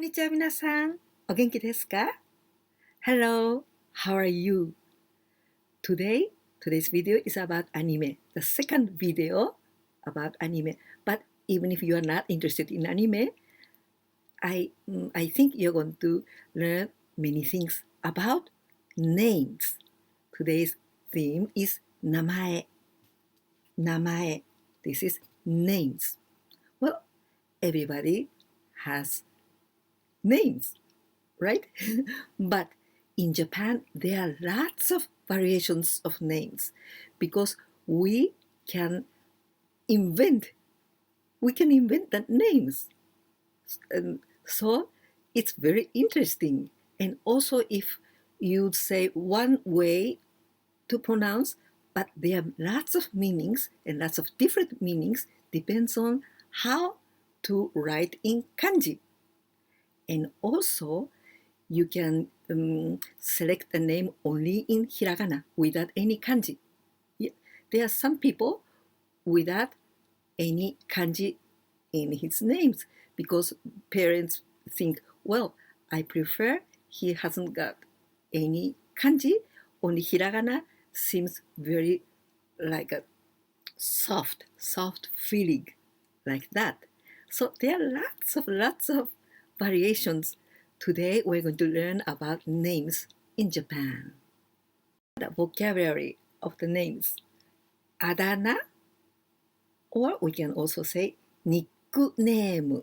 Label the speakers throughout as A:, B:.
A: にちは皆さん。お元気ですか? Hello, how are you? Today's video is about anime. The second video about anime. But even if you are not interested in anime, I think you're going to learn many things about names. Today's theme is 名前. 名前. This is names. Well, everybody has names, right? But in Japan, there are lots of variations of names because we can invent the names. And so it's very interesting. And also if you say one way to pronounce, but there are lots of meanings and lots of different meanings depends on how to write in kanji. And also, you can select the name only in hiragana without any kanji. Yeah, there are some people without any kanji in his names because parents think, well, I prefer he hasn't got any kanji, only hiragana seems very like a soft feeling like that. So there are lots of variations. Today we're going to learn about names in Japan. The vocabulary of the names. Adana, or we can also say nickname.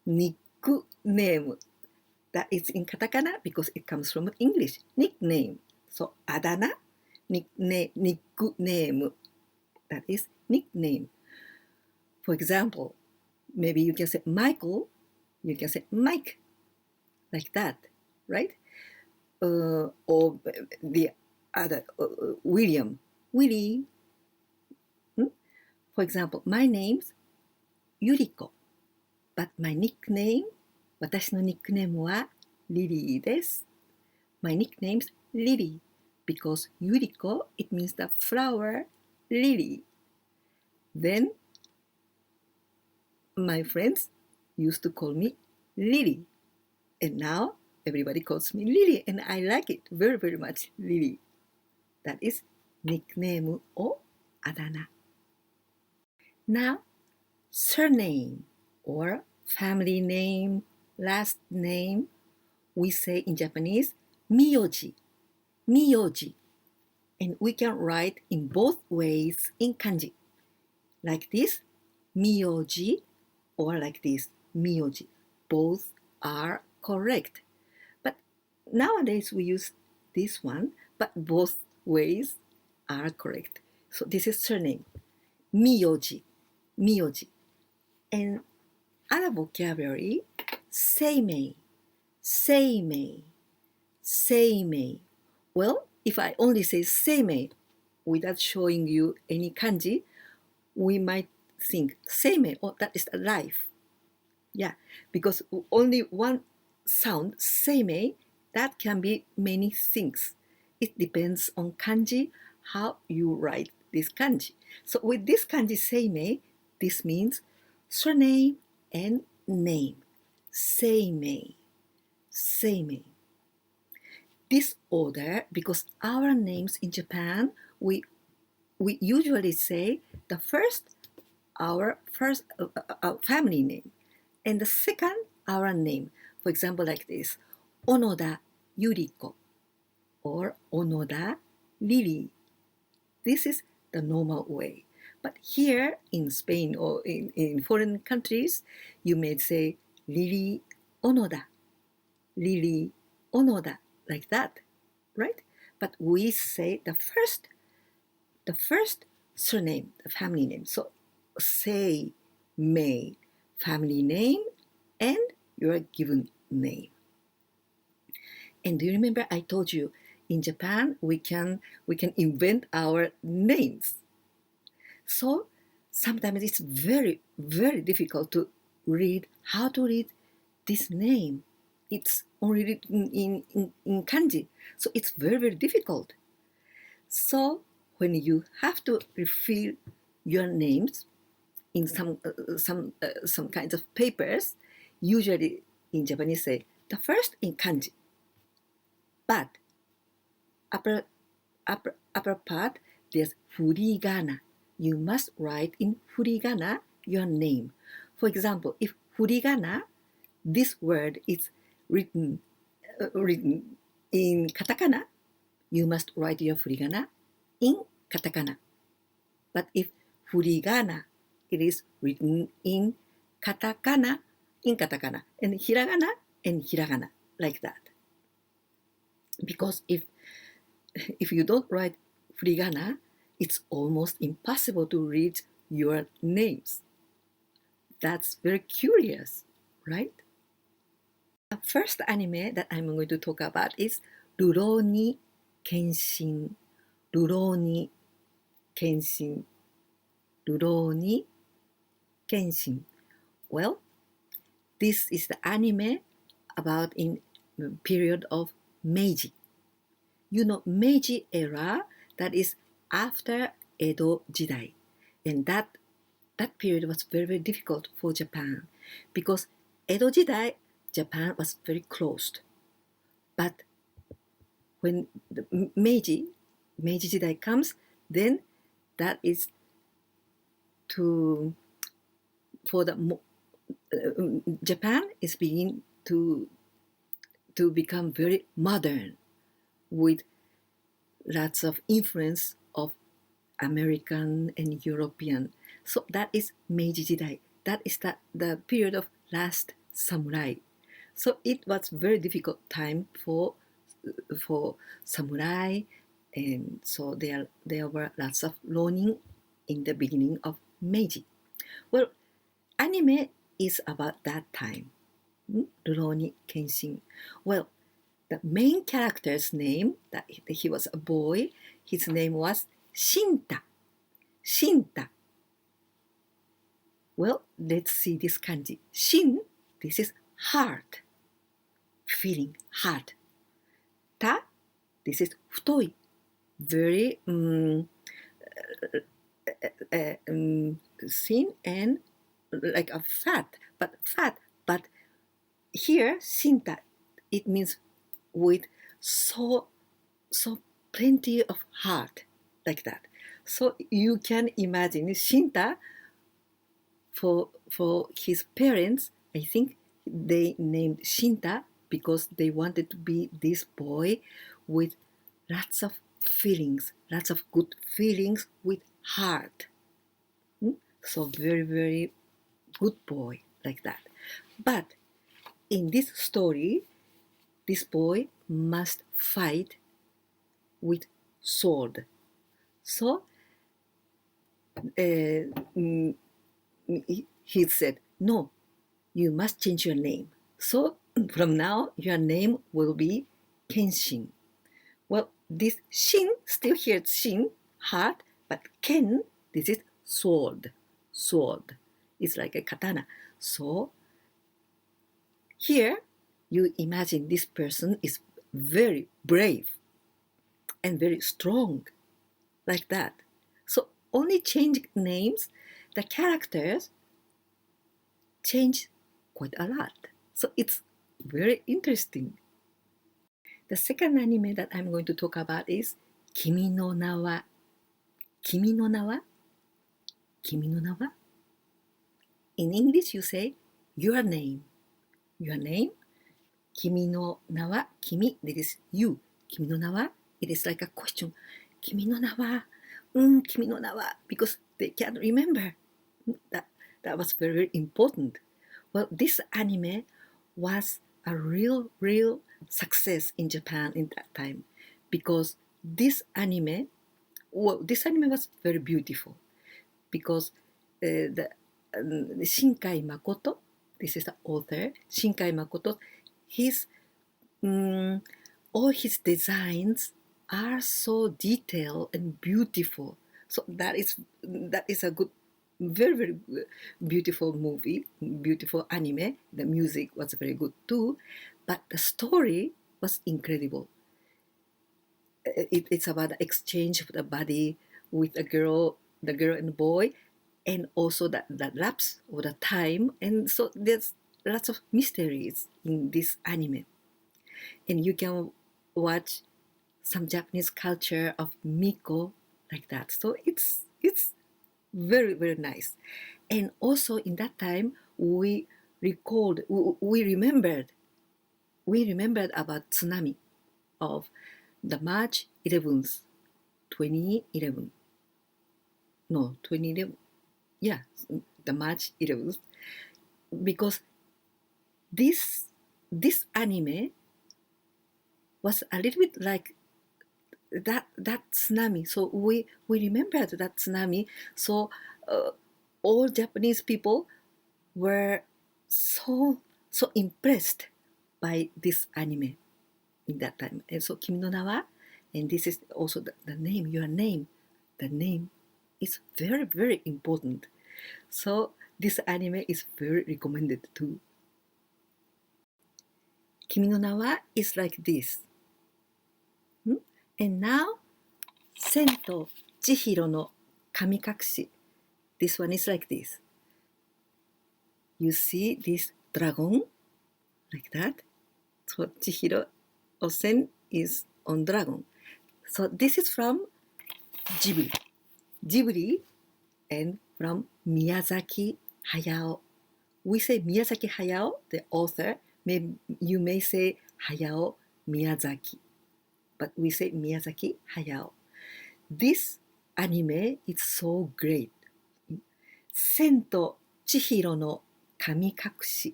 A: Nickname. That is in katakana because it comes from English. Nickname. So adana, nickname. That is nickname. For example, maybe you can say Michael, you can say Mike, like that, right? Or the other, William, Willie. For example, my name's Yuriko, but my nickname, 私のニックネームは Lily です。My nickname's Lily, because Yuriko, it means the flower lily. Then my friends used to call me Lily. And now everybody calls me Lily, and I like it very, very much, Lily. That is nickname or adana. Now, surname or family name, last name, we say in Japanese, miyoji, miyoji. And we can write in both ways in kanji. Like this, miyoji, or like this, miyoji. Both are correct. But nowadays we use this one, but both ways are correct. So this is surname, miyoji, miyoji. And other vocabulary, seimei, seimei, seimei. Well, if I only say seimei without showing you any kanji, we might think seimei, oh, that is life. Yeah, because only one sound, seimei, that can be many things. It depends on kanji, how you write this kanji. So with this kanji seimei, this means surname and name. Seimei, seimei. This order, because our names in Japan, we usually say the our first family name, and the second, our name. For example, like this, Onoda Yuriko or Onoda Lily. This is the normal way. But here in Spain or in foreign countries, you may say Lily Onoda, Lily Onoda, like that, right? But we say the first surname, the family name. So say May, family name, and your given name. And do you remember I told you in Japan we can invent our names. So sometimes it's very, very difficult to read how to read this name. It's only written in kanji, so it's very, very difficult. So when you have to refill your names in some kinds of papers, usually in Japanese say the first in kanji, but upper part there's furigana. You must write in furigana your name. For example, if furigana, this word is written in katakana, you must write your furigana in katakana. But if furigana, it is written in katakana, and hiragana, like that. Because if you don't write furigana, it's almost impossible to read your names. That's very curious, right? The first anime that I'm going to talk about is Rurouni Kenshin. Rurouni Kenshin. Rurouni Kenshin. Well, this is the anime about in the period of Meiji. You know, Meiji era, that is after Edo Jidai. And that period was very, very difficult for Japan because Edo Jidai, Japan was very closed. But when the Meiji Jidai comes, then that is Japan is beginning to become very modern with lots of influence of American and European. So that is Meiji Jidai. That is the period of last samurai. So it was very difficult time for samurai, and so there were lots of learning in the beginning of Meiji. Well, anime is about that time. Rurouni Kenshin. Well, the main character's name, that he was a boy, his name was Shinta. Shinta. Well, let's see this kanji. Shin, this is heart, feeling, heart. Ta, this is futoi, very thin and like a fat. But here, Shinta, it means with so plenty of heart, like that. So you can imagine Shinta, for his parents, I think they named Shinta because they wanted to be this boy with lots of feelings, lots of good feelings with heart. So very, very good boy, like that. But in this story, this boy must fight with sword. So he said, no, you must change your name. So from now, your name will be Kenshin. Well, this Shin, still here it's Shin, heart, but Ken, this is sword. Sword. It's like a katana. So here, you imagine this person is very brave and very strong, like that. So only change names, the characters change quite a lot. So it's very interesting. The second anime that I'm going to talk about is Kimi no Nawa. Kimi no Nawa? Kimi no Nawa? In English, you say your name. Your name. Kimi no Nawa. Kimi, that is you. Kimi no Nawa, it is like a question. Kimi no Nawa. Kimi no Nawa. Because they can't remember. That was very, very important. Well, this anime was a real success in Japan in that time, because this anime was very beautiful, because the Shinkai Makoto, this is the author, Shinkai Makoto, all his designs are so detailed and beautiful. So that is a good, very, very beautiful movie, beautiful anime. The music was very good too, but the story was incredible. It's about the exchange of the body with the girl and boy, and also that lapse of the time. And so lots of mysteries in this anime. And you can watch some Japanese culture of Miko like that. So it's very, very nice. And also in that time, we remembered about tsunami of the March 11th, 2011. No, 2011. Yeah, the March 11th. Because this anime was a little bit like that tsunami. So we remembered that tsunami. So all Japanese people were so impressed by this anime in that time. And so Kimi no Nawa, and this is also the name, your name. The name is very, very important. So this anime is very recommended too. Kimi no Nawa is like this. And now, Sen to Chihiro no Kamikakushi. This one is like this. You see this dragon like that. So Chihiro or Sen is on dragon. So this is from Ghibli and from Miyazaki Hayao. We say Miyazaki Hayao, the author. You may say Hayao Miyazaki, but we say Miyazaki Hayao. This anime is so great. Sen to Chihiro no Kamikakushi.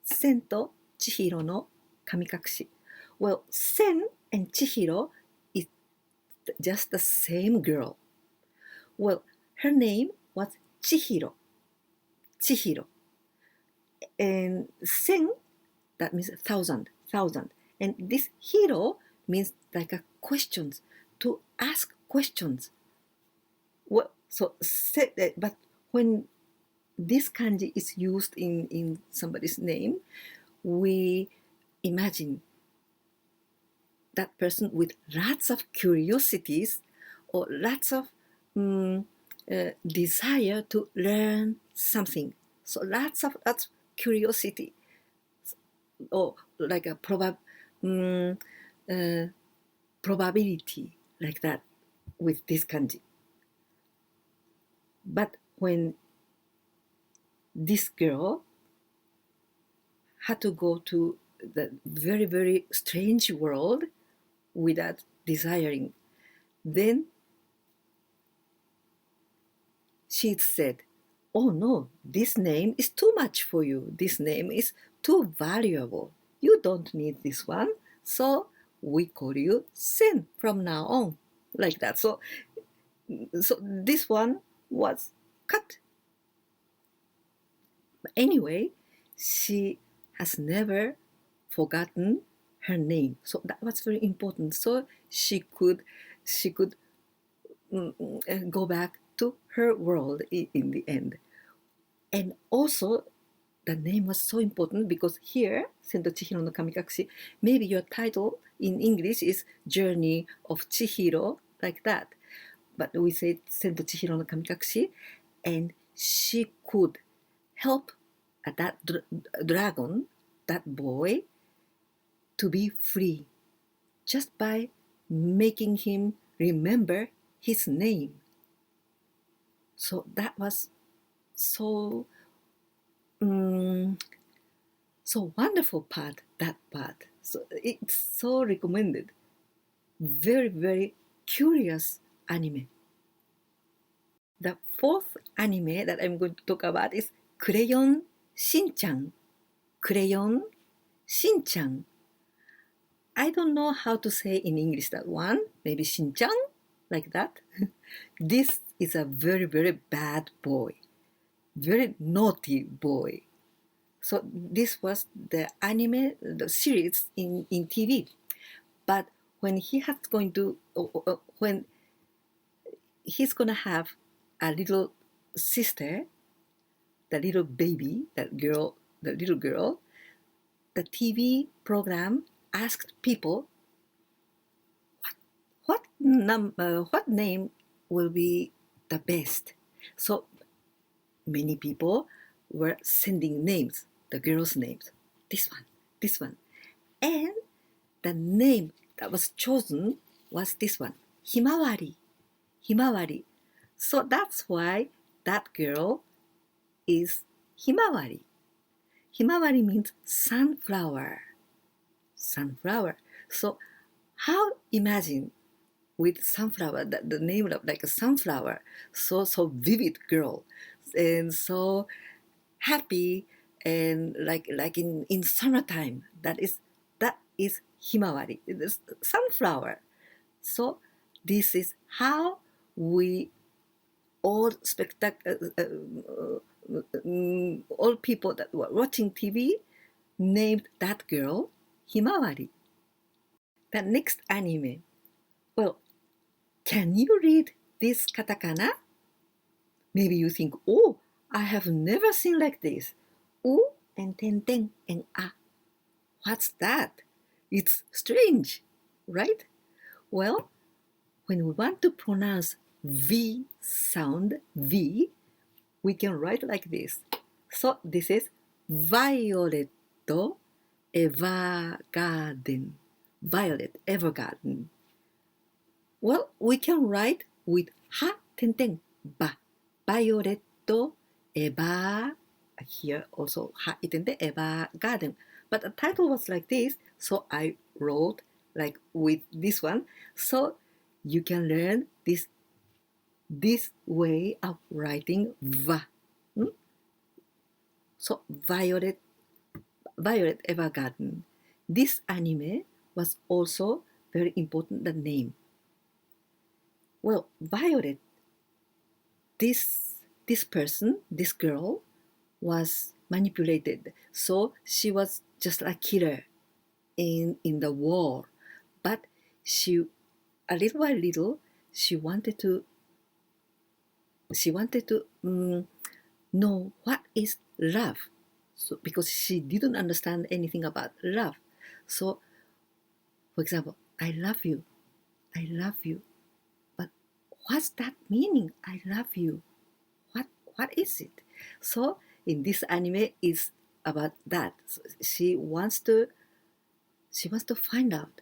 A: Sen to Chihiro no Kamikakushi. Well, Sen and Chihiro is just the same girl. Well, her name was Chihiro. And Sen, that means thousand. And this hiro means like a questions, to ask questions. Well, so but when this kanji is used in somebody's name, we imagine that person with lots of curiosities or lots of desire to learn something. So lots of curiosity, or like a probability like that with this kanji. But when this girl had to go to the very, very strange world without desiring, then she said, "Oh no, this name is too much for you. This name is too valuable. You don't need this one. So we call you Sen from now on." Like that. So this one was cut. But anyway, she has never forgotten her name. So that was very important. So she could go back to her world in the end. And also, the name was so important because here, Sento Chihiro no Kamikakushi, maybe your title in English is Journey of Chihiro, like that. But we say Sento Chihiro no Kamikakushi, and she could help that dragon, that boy, to be free just by making him remember his name. So that was so wonderful part, that part. So it's so recommended. Very, very curious anime. The fourth anime that I'm going to talk about is Crayon Xinjiang. Crayon Xinjiang. I don't know how to say in English that one. Maybe Xinjiang, like that. This is a very, very bad boy. Very naughty boy. So this was the anime, the series in TV. But when when he's gonna have a little sister, the little baby, the little girl, the TV program asked people, what name will be the best? So many people were sending names. the girl's names. This one. And the name that was chosen was this one, Himawari. Himawari. So that's why that girl is Himawari. Himawari means sunflower. Sunflower. So how imagine with sunflower, the name of like a sunflower, so vivid girl, and so happy, and like in summertime. That is Himawari. It is sunflower. So this is how we all all people that were watching TV named that girl Himawari. The next anime. Well, can you read this katakana? Maybe you think, oh, I have never seen like this. U and ten and a. What's that? It's strange, right? Well, when we want to pronounce V sound, V, we can write like this. So this is Violet Evergarden. Violet Evergarden. Well, we can write with ha ba. Violet Eva. Here also ha Evergarden. But the title was like this, so I wrote like with this one. So you can learn this way of writing va. So Violet Evergarden. This anime was also very important, the name. Well, Violet, this person, this girl, was manipulated. So she was just a killer in the war. But she, a little by little, she wanted to know what is love. So because she didn't understand anything about love. So, for example, I love you. But what's that meaning? I love you. What is it? So in this anime is about that. So she wants to find out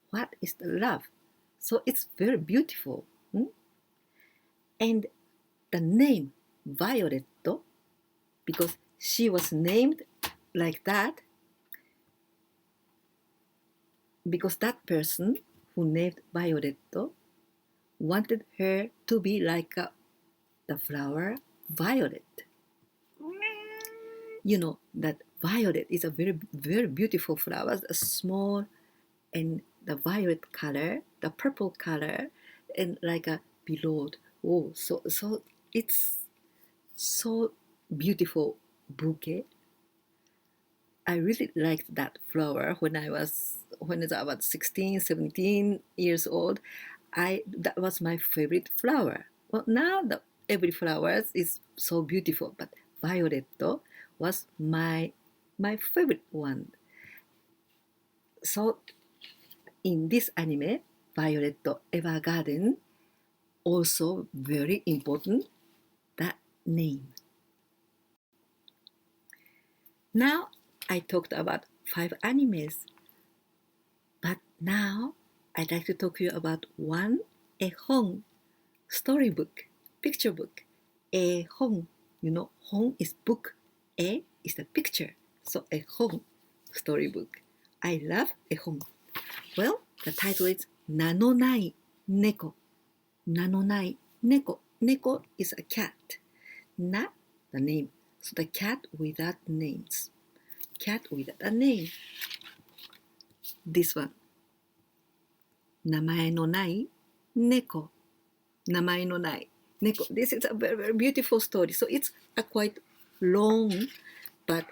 A: what is the love. So it's very beautiful. And the name Violet, because she was named like that, because that person who named Violet wanted her to be like the flower violet. You know that violet is a very, very beautiful flower, a small, and the violet color, the purple color, and like a below. Oh, so it's so beautiful bouquet. I really liked that flower when I was about 16, 17 years old. That was my favorite flower. Well, now every flower is so beautiful, but violet was my favorite one. So in this anime, Violet Evergarden, also very important, that name. Now I talked about 5 animes, but now I'd like to talk to you about one ehon, storybook, picture book. Ehon, hon is book, e is the picture. So ehon, storybook. I love ehon. Well, the title is Nanonai Neko. Nanonai Neko. Neko is a cat. Na, the name. So the cat without names. Cat without a name. This one. Namae no nai neko. Namae no nai neko. This is a very, very beautiful story. So it's a quite long, but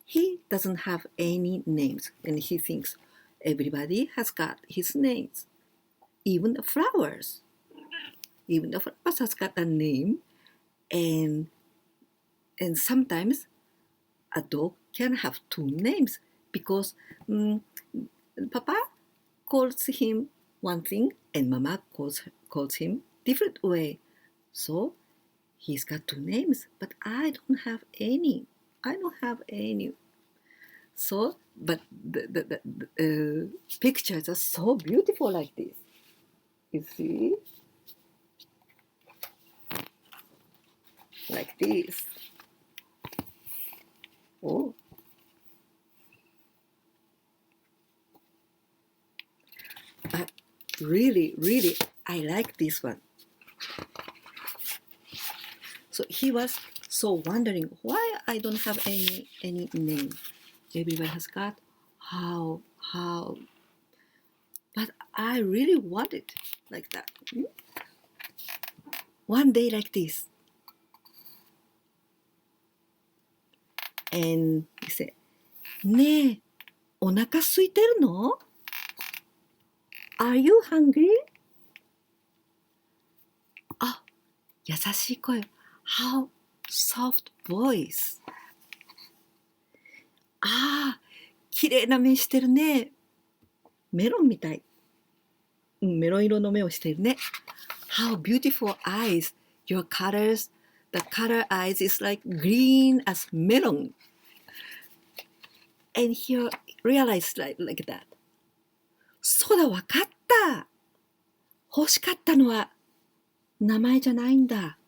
A: he doesn't have any names, and he thinks everybody has got his names. Even the flowers. Even the flowers has got a name, and sometimes a dog can have 2 names because Papa calls him one thing and Mama calls him different way. So he's got 2 names, but I don't have any. I don't have any. So, but the pictures are so beautiful like this. You see? Like this. Oh. But really, really, I like this one. So he was so wondering why I don't have any name. Everyone has got how, but I really want it like that. One day like this. And he said, ねえ、お腹空いてるの? Are you hungry? あ、優しい声。How soft voice. ああ、綺麗な目してるね。メロンみたい。メロン色の目をしてるね。How beautiful eyes. Your colors, the color eyes is like green as melon. And he realized like that. そうだ、わかった。欲しかったのは名前じゃないんだ。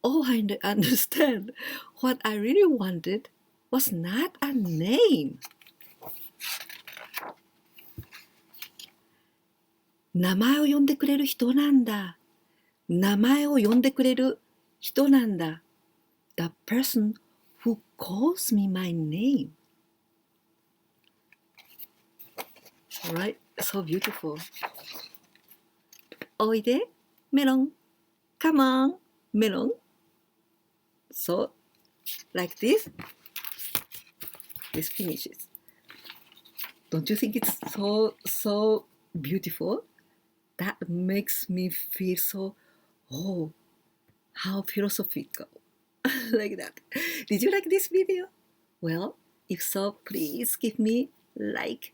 A: Oh, I understand. What I really wanted was not a name. 名前を呼んでくれる人なんだ。名前を呼んでくれる人なんだ。The person who calls me my name. Alright, so beautiful. おいで、メロン。Come on, メロン。So, like this, this finishes. Don't you think it's so beautiful? That makes me feel so, oh, how philosophical. Like that. Did you like this video? Well, if so, please give me like.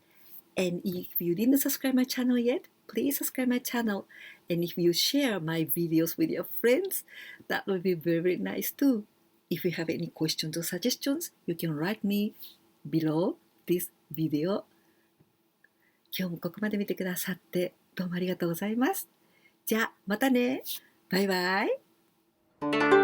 A: And if you didn't subscribe my channel yet, please subscribe my channel. And if you share my videos with your friends, that would be very nice too. If you have any questions or suggestions, you can write me below this video. 今日もここまで見てくださってどうもありがとうございます。じゃあまたね。バイバイ。